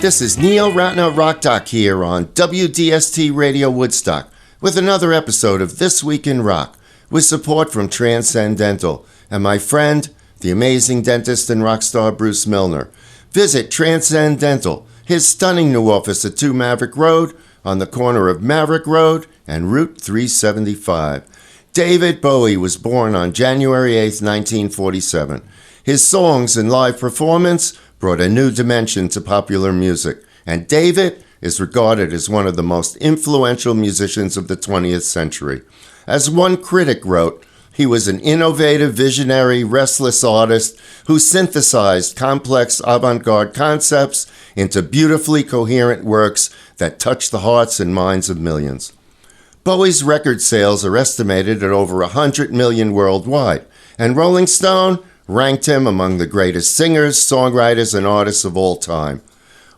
This is Neil Ratner Rock Doc here on WDST Radio Woodstock with another episode of This Week in Rock with support from Transcendental and my friend, the amazing dentist and rock star Bruce Milner. Visit Transcendental, his stunning new office at 2 Maverick Road on the corner of Maverick Road and Route 375. David Bowie was born on January 8, 1947. His songs and live performance brought a new dimension to popular music, and David is regarded as one of the most influential musicians of the 20th century. As one critic wrote, he was an innovative, visionary, restless artist who synthesized complex avant-garde concepts into beautifully coherent works that touched the hearts and minds of millions. Bowie's record sales are estimated at over 100 million worldwide, and Rolling Stone ranked him among the greatest singers, songwriters, and artists of all time.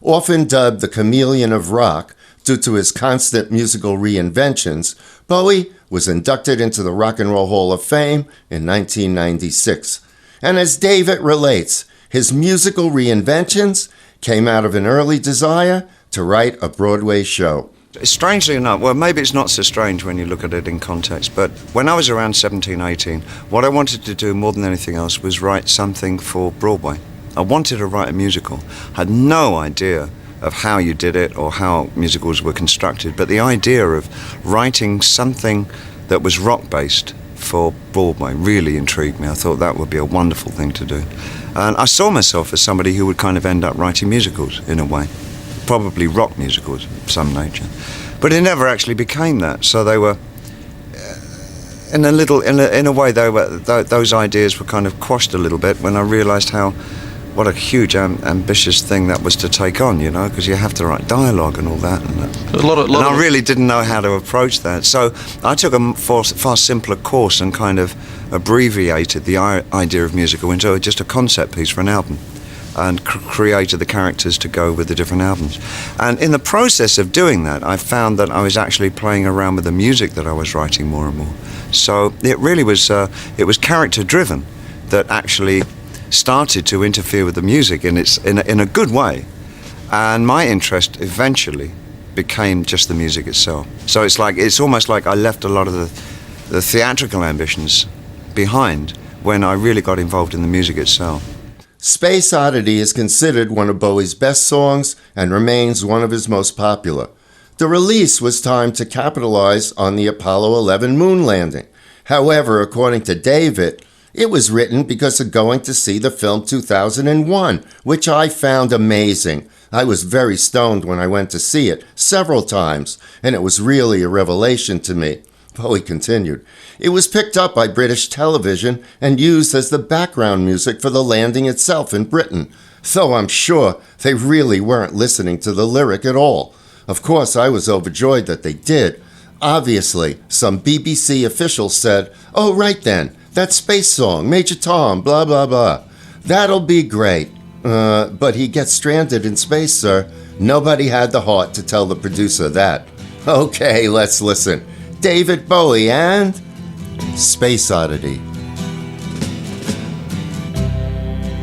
Often dubbed the chameleon of rock due to his constant musical reinventions, Bowie was inducted into the Rock and Roll Hall of Fame in 1996. And as David relates, his musical reinventions came out of an early desire to write a Broadway show. Strangely enough, well, maybe it's not so strange when you look at it in context, but when I was around 17, 18, what I wanted to do more than anything else was write something for Broadway. I wanted to write a musical. I had no idea of how you did it or how musicals were constructed, but the idea of writing something that was rock-based for Broadway really intrigued me. I thought that would be a wonderful thing to do. And I saw myself as somebody who would kind of end up writing musicals in a way. Probably rock musicals of some nature, but it never actually became that. So they were, in a way, those ideas were kind of quashed a little bit when I realised what a huge ambitious thing that was to take on, you know, because you have to write dialogue and all that, and I really didn't know how to approach that. So I took a far simpler course and kind of abbreviated the idea of musical into just a concept piece for an album, and created the characters to go with the different albums. And in the process of doing that, I found that I was actually playing around with the music that I was writing more and more. So it really was, it was character-driven that actually started to interfere with the music in a good way. And my interest eventually became just the music itself. So it's almost like I left a lot of the theatrical ambitions behind when I really got involved in the music itself. Space Oddity is considered one of Bowie's best songs and remains one of his most popular. The release was timed to capitalize on the Apollo 11 moon landing. However, according to David, it was written because of going to see the film 2001, which I found amazing. I was very stoned when I went to see it several times, and it was really a revelation to me. Bowie continued, "It was picked up by British television and used as the background music for the landing itself in Britain, though I'm sure they really weren't listening to the lyric at all. Of course, I was overjoyed that they did. Obviously, some BBC official said, 'Oh, right then, that space song, Major Tom, blah, blah, blah. That'll be great.' But he gets stranded in space, sir. Nobody had the heart to tell the producer that. Okay, let's listen. David Bowie and Space Oddity."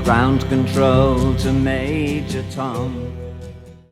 Ground control to Major Tom.